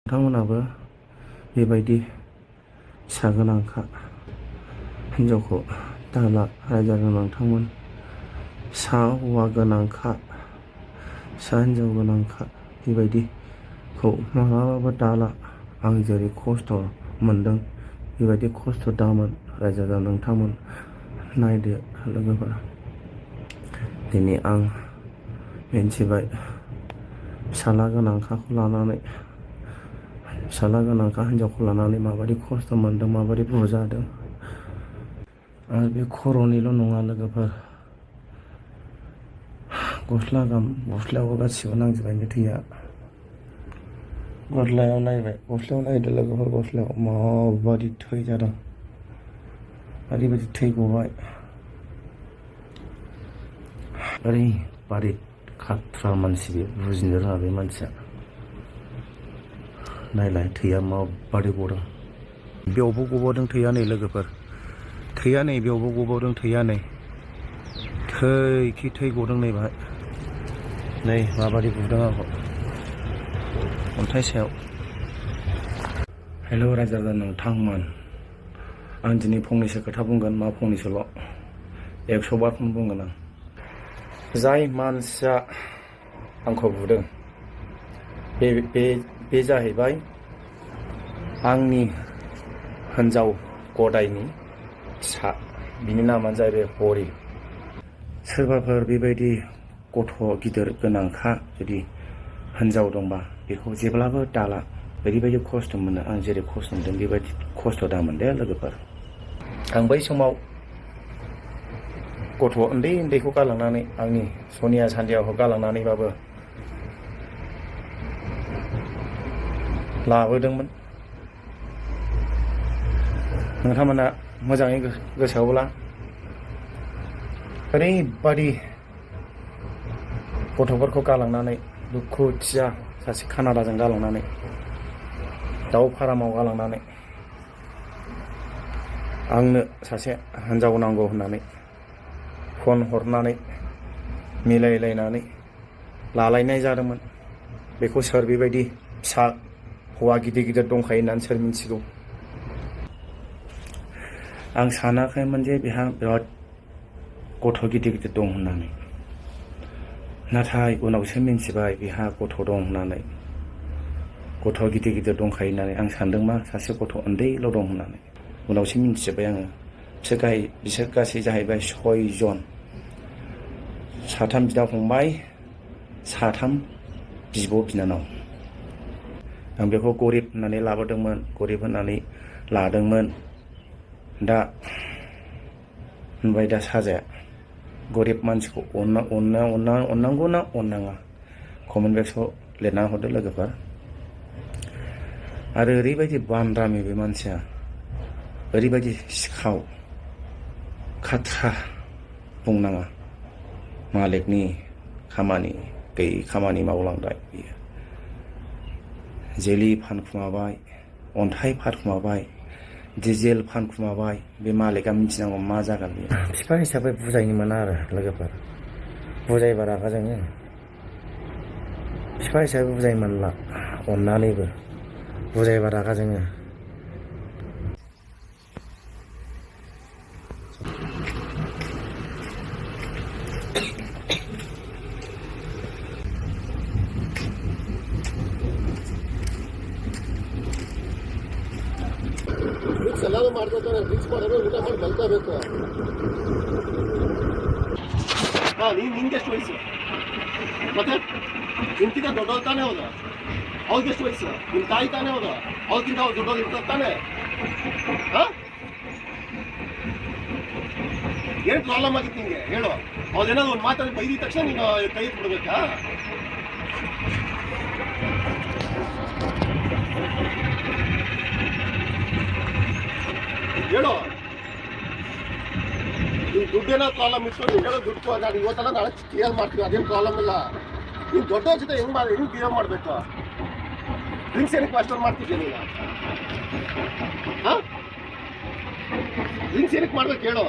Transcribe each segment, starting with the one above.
नोंथांमोनाबो बेबायदि फिसा गोनांखा हिनजावखौ दाला रायजो राजा नोंथांमोन फिसा हौवा गोनांखा फिसा हिनजाव गोनांखा बेबायदिखौ मालाबाबो दाला। आं जेरै खस्थ' मोनदों बेबायदि खस्थ' दामोन रायजो राजा नोंथांमोन। नायदो लोगोफोर, दिनै आं मिन्थिबाय फिसाला गोनांखाखौ लानानै, फिसाला गोनांखा हिनजावखौ लानानै माबायदि खस्थ' मोनदों, माबायदि बुजादों। आरो बे खर'निल' नङा लोगोफोर, गस्लायावबो गासिबो नांजोबबाय थैया। गस्लायाव नायबाय, गस्लायाव नायदो लोगोफोर, गस्लायाव माबायदि थै जादों, ओरैबायदि थै गबाय। ओरैबायदि खाथ्रा मानसि, बे बुजिनो रोङा बे मानसिया। नायलाय थैया माबायदि गदों, बेयावबो गबावदों थैया नै लोगोफोर, थैया नै बेयावबो गबावदों थैया नै, थै गदों नै बाहाय, नै माबायदि बुदों आंखौ अन्थाइ सायाव। हेल' रायजो राजा नोंथांमोन, आं दिनै फंनैसो खोथा बुंगोन, मा फंनैसोल', 100 बारखौनो बुंगोन आं। जाय मानसिया आंखौ बुदों बे जाहैबाय आंनि हिन्जाव गदायनि फिसा, बिनि नामानो जाहैबाय हरि। सोरबाफोर बेबायदि गथ' गिदिर गोनांखा जुदि हिन्जाव दंबा बेखौ जेब्लाबो दाला। ओरैबायदि खस्थ' मोनो, आं जेरै खस्थ' मोनदों बेबायदि खस्थ' दामोन दे लोगोफोर। आं बै समाव गथ' उन्दैखौ गालांनानै, आंनि सनिया सान्दियाखौ गालांनानैबाबो लाबोदोंमोन। नोंथांमोना मोजाङै गोसोआवब्ला, ओरैबादि गथ'फोरखौ गालांनानै, दुखुथिया सासे कानाडाजों गालांनानै, दाउ फारामाव गालांनानै, आंनो सासे हिन्जाव नांगौ होननानै फन हरनानै मिलायलायनानै लालायनाय जादोंमोन। बेखौ सोर बेबायदि फिसा हौवा गिदिर दंखायो होननानै सोर मिथिगौ। आं सानाखैमोन जे बेहा बिराद गथ' गिदिर दं होननानै, नाथाय उनावसो मिन्थिबाय बेहा गथ' दं होननानै, गथ' गिदिर दंखायो होननानै। आं सानदों मा सासे गथ' उन्दैल' दं होननानै, उनावसो मिन्थिजोब्बाय आङो। बिसोर गासै जाहैबाय 6 जन, 3 बिदा फंबाय, 3 बिब' बिनानाव। आं बेखौ गरिब होननानै लाबोदोंमोन, गरिब होननानै लादोंमोन। दा होनबाय दा साजाया, गरिब मानसिखौ अननांगौ ना अननाङा, कमेन्ट बक्सआव लिरना हरदो लोगोफोर। आरो ओरैबायदि बान्दामि बे मानसिया, ओरैबायदि सिखाव खाथ्रा बुंनाङा, मालिकनि खामानि गैयै खामानि मावलांबाय बियो। जेलि फानखुमाबाय, अन्थाइ फानखुमाबाय, डिजेल फानखुमाबाय। बे मालिकआ मिथिनांगौ मा जागोन बेयो। बिफा हिसाबै बुजायनो मोना आरो लोगोफोर, बुजायबा रागा जोङो। बिफा हिसाबै बुजायनो मोनला, अननानैबो बुजायबा रागा जोङो। ಎಲ್ಲಾನು ಮಾಡ್ಕೊತಾರೆ, ಮಿಕ್ಸ್ ಮಾಡೋದು, ಊಟ ಮಾಡಿ ಮಲ್ಕೋಬೇಕು. ನಿಂಗೆಷ್ಟು ವಯಸ್ಸು? ಮತ್ತೆ ನಿನ್ಕಿಂತ ದೊಡ್ಡವ್ರು ತಾನೇ ಹೌದು, ಅವ್ರಿಗೆಷ್ಟು ವಯಸ್ಸು? ನಿಮ್ಮ ತಾಯಿ ತಾನೇ ಹೌದು, ಅವ್ರಿಗಿಂತ ಅವ್ರು ದೊಡ್ಡವ್ರು ಇರ್ತಾರೆ ತಾನೇ. ಏನು ಪ್ರಾಬ್ಲಮ್ ಆಗಿತ್ತು ನಿಂಗೆ ಹೇಳು. ಅವ್ರೇನಾದ್ರು ಒಂದು ಮಾತಾಡಿ ಬೈದಿದ ತಕ್ಷಣ ನೀನು ಕೈ ಕೊಡ್ಬೇಕಾ? ಹೇಳು. ನೀನು ದುಡ್ಡೇನೋ ಪ್ರಾಬ್ಲಮ್ ಇತ್ತು, ನೀನು ಹೇಳೋ ದುಡ್ಡು ನಾನು ಇವತ್ತಲ್ಲ ನಾಳೆ ಕ್ಲಿಯರ್ ಮಾಡ್ತೀವಿ, ಅದೇನು ಪ್ರಾಬ್ಲಮ್ ಇಲ್ಲ. ನೀನು ದೊಡ್ಡವ್ರ ಜೊತೆ ಹೆಂಗೆ ಕ್ಲಿಯರ್ ಮಾಡಬೇಕು? ಡ್ರಿಂಕ್ಸ್ ಏನಕ್ಕೆ ಅಷ್ಟೊಂದು ಮಾಡ್ತಿದ್ದೆ ನೀನು? ಹಾಂ, ಡ್ರಿಂಕ್ಸ್ ಏನಕ್ಕೆ ಮಾಡ್ಬೇಕು ಹೇಳು?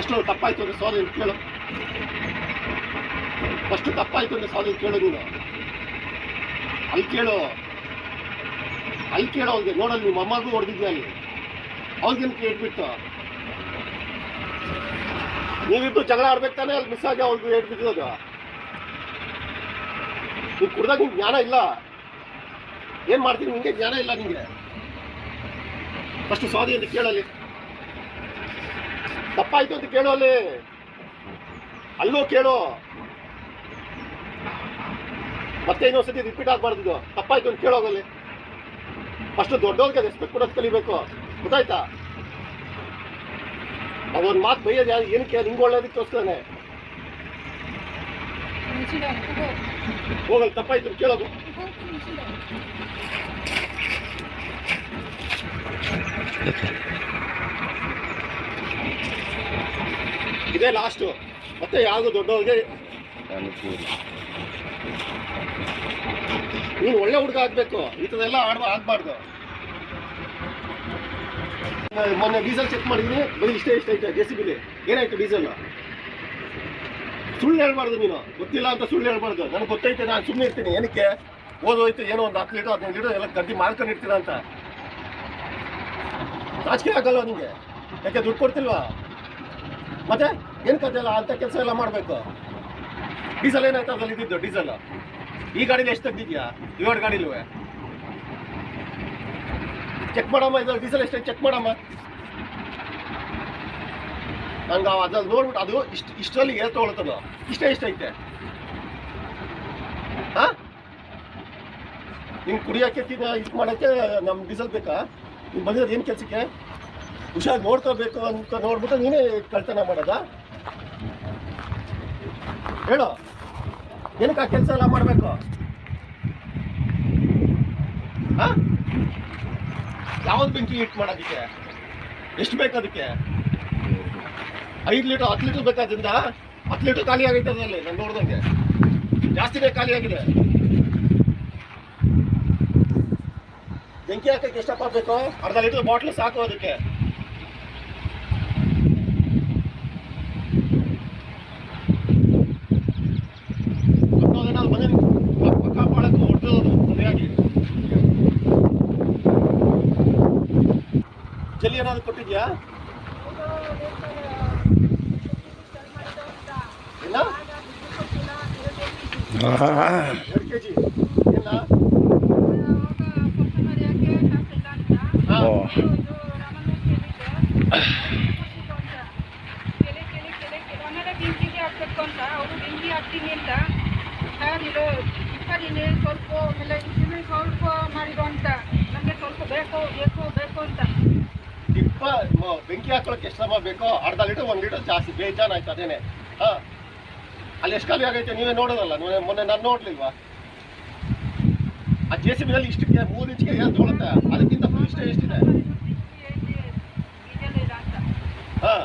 ಅಷ್ಟು ತಪ್ಪಾಯ್ತು ಅಂದರೆ ಸಾರಿ ಕೇಳು. ಫಸ್ಟ್ ತಪ್ಪಾಯ್ತು ಅಂದ್ರೆ ಸಾರಿ ಕೇಳು ನೀನು. ಅಲ್ಲಿ ಕೇಳು ಅವ್ರಿಗೆ. ನೋಡಲ್ಲಿ ನಿಮ್ಮ ಅಮ್ಮಗೂ ಹೊಡೆದಿದ್ಯಾ ಅಲ್ಲಿ, ಅವ್ರಿಗೇನು ಕೇಳ್ಬಿಟ್ಟು ನೀವಿದ್ದು ಜಗಳ ಆಡ್ಬೇಕು ತಾನೆ. ಅಲ್ಲಿ ಮಿಸ್ ಆಗಿ ಅವ್ರಿಗೂ ಏಟ್ ಬಿದ್ದೋದು. ನೀವು ಕುಡ್ದಾಗ ನಿಮ್ಗೆ ಜ್ಞಾನ ಇಲ್ಲ. ಏನ್ ಮಾಡ್ತೀನಿ ನಿಂಗೆ ಜ್ಞಾನ ಇಲ್ಲ ನಿಂಗೆ. ಫಸ್ಟ್ ಸಾರಿ ಅಂತ ಕೇಳಲ್ಲಿ. ತಪ್ಪಾಯ್ತು ಅಂತ ಕೇಳು ಅಲ್ಲಿ. ಅಲ್ಲೋ ಕೇಳು. ಮತ್ತೆ ಇನ್ನೊಂದ್ಸತಿ ರಿಪೀಟ್ ಆಗ್ಬಾರ್ದು. ತಪ್ಪಾಯ್ತು ಅಂತ ಕೇಳೋಗಲ್ಲಿ. ಫಸ್ಟ್ ದೊಡ್ಡವ್ರಿಗೆ ರೆಸ್ಪೆಕ್ಟ್ ಕೊಡೋದು ಕಲಿಬೇಕು, ಗೊತ್ತಾಯ್ತಾ? ಅದೊಂದು ಮಾತು ಬೈಯೋದು ಯಾರು ಏನಕ್ಕೆ? ನಿಂಗೆ ಒಳ್ಳೇದಕ್ಕೋಸ್ಕರನೇ. ಹೋಗಲ್ಲಿ ತಪ್ಪಾಯ್ತು ಅಂತ ಕೇಳೋದು. ಇದೇ ಲಾಸ್ಟು. ಮತ್ತೆ ಯಾವುದು ದೊಡ್ಡವ್ರಿಗೆ ನೀನು ಒಳ್ಳೆ ಹುಡುಗ ಆಗ್ಬೇಕು. ಈ ಥರದೆಲ್ಲ ಆಗ್ಬಾರ್ದು. ಮೊನ್ನೆ ಡೀಸೆಲ್ ಚೆಕ್ ಮಾಡಿದ್ದೀನಿ, ಬರೀ ಇಷ್ಟೇ ಐತೆ JCB. ಏನಾಯ್ತು ಡೀಸೆಲ್? ಸುಳ್ಳು ಹೇಳ್ಬಾರ್ದು ನೀನು. ಗೊತ್ತಿಲ್ಲ ಅಂತ ಸುಳ್ಳು ಹೇಳ್ಬಾರ್ದು. ನನಗೆ ಗೊತ್ತೈತೆ, ನಾನು ಸುಮ್ಮನೆ ಇರ್ತೀನಿ. ಏನಕ್ಕೆ? ಓದೋಯ್ತು ಏನೋ ಒಂದು 10 ಲೀಟರ್ 15 ಲೀಟರ್ ಎಲ್ಲ ಗಡ್ಡಿ ಮಾಡ್ಕೊಂಡಿರ್ತೀರ ಅಂತ. ನಾಚಿಕೆ ಆಗಲ್ವ ನಿಮಗೆ? ಯಾಕೆ ದುಡ್ಡು ಕೊಡ್ತಿಲ್ವಾ? ಮತ್ತೆ ಏನು ಕಥೆಯಲ್ಲ ಅಂಥ ಕೆಲಸ ಎಲ್ಲ ಮಾಡಬೇಕು. ಡೀಸೆಲ್ ಏನಾಯ್ತು ಅದ್ರಲ್ಲಿ ಇದ್ದಿದ್ದು? ಡೀಸೆಲ್ ಈ ಗಾಡೀಲಿ ಎಷ್ಟು ತೆಗ್ದಿದ್ಯಾ? 7 ಗಾಡಿಲೂ ಚೆಕ್ ಮಾಡಮ್ಮ. ಇದ್ರಲ್ಲಿ ಡೀಸೆಲ್ ಎಷ್ಟೈತೆ ಚೆಕ್ ಮಾಡಮ್ಮ. ನಂಗೆ ಅದ್ರಲ್ಲಿ ನೋಡ್ಬಿಟ್ಟು ಅದು ಇಷ್ಟರಲ್ಲಿ ಏರ್ ತೊಗೊಳ್ತದ. ಎಷ್ಟೈತೆ ಹಾಂ? ನಿಮ್ಗೆ ಕುಡಿಯೋಕ್ಕೆ ಇದು ಮಾಡೋಕ್ಕೆ ನಮ್ಮ ಡೀಸೆಲ್ ಬೇಕಾ? ನೀವು ಬಂದಿರೋದು ಏನು ಕೆಲಸಕ್ಕೆ? ಹುಷಾರು ನೋಡ್ಕೋಬೇಕು ಅಂತ ನೋಡ್ಬಿಟ್ಟು ನೀನೇ ಕಳ್ತನ ಮಾಡೋದಾ? ಹೇಳು, ಏನಕ್ಕೆ ಆ ಕೆಲಸ ಎಲ್ಲ ಮಾಡಬೇಕು? ಹಾಂ? ಯಾವ್ದು ಬೆಂಕಿ ಹಿಟ್ ಮಾಡೋದಕ್ಕೆ? ಎಷ್ಟು ಬೇಕು ಅದಕ್ಕೆ? 5 ಲೀಟರ್ 10 ಲೀಟರ್ ಬೇಕಾದ್ರಿಂದ 10 ಲೀಟರ್ ಖಾಲಿ ಆಗೈತೆ ಅದರಲ್ಲಿ. ನಾನು ನೋಡ್ದಂಗೆ ಜಾಸ್ತಿನೇ ಖಾಲಿ ಆಗಿದೆ. ಬೆಂಕಿ ಹಾಕಕ್ಕೆ ಎಷ್ಟಪ್ಪ ಬೇಕು? ಅರ್ಧ ಲೀಟರ್ ಬಾಟ್ಲು ಸಾಕು ಅದಕ್ಕೆ. ಮನೆ ಪಕ್ಕ ಮಾಡಕ್ಕೆ ಹೊಡೆದೋದು ಸರಿಯಾಗಿ. ಜಲ್ಲಿ ಏನಾದ್ರು ಕೊಟ್ಟಿದ್ಯಾ? ಇಲ್ಲ 2 kg ಇಲ್ಲ. ಬೆಂಕಿ ಹಾಕೊಳ್ಳೋಕೆ ಎಷ್ಟು ಶ್ರಮ ಬೇಕೋ? ಅರ್ಧ ಲೀಟರ್ 1 ಲೀಟರ್ ಜಾಸ್ತಿ ಬೇಜಾನ್ ಆಯ್ತು ಅದೇನೆ. ಹಾಂ, ಅಲ್ಲಿ ಎಷ್ಟು ಖಾಲಿ ಆಗೈತೆ ನೀವೇ ನೋಡೋದಲ್ಲ. ಮೊನ್ನೆ ನಾನು ನೋಡ್ಲಿಲ್ವಾ? ಆ JCB ನಲ್ಲಿ ಇಷ್ಟಕ್ಕೆ 3 ಇಂಚಿಗೆ ಏನು ತೊಗೊಳುತ್ತೆ, ಅದಕ್ಕಿಂತ ಫುಲ್ ಎಷ್ಟಿದೆ? ಹಾಂ,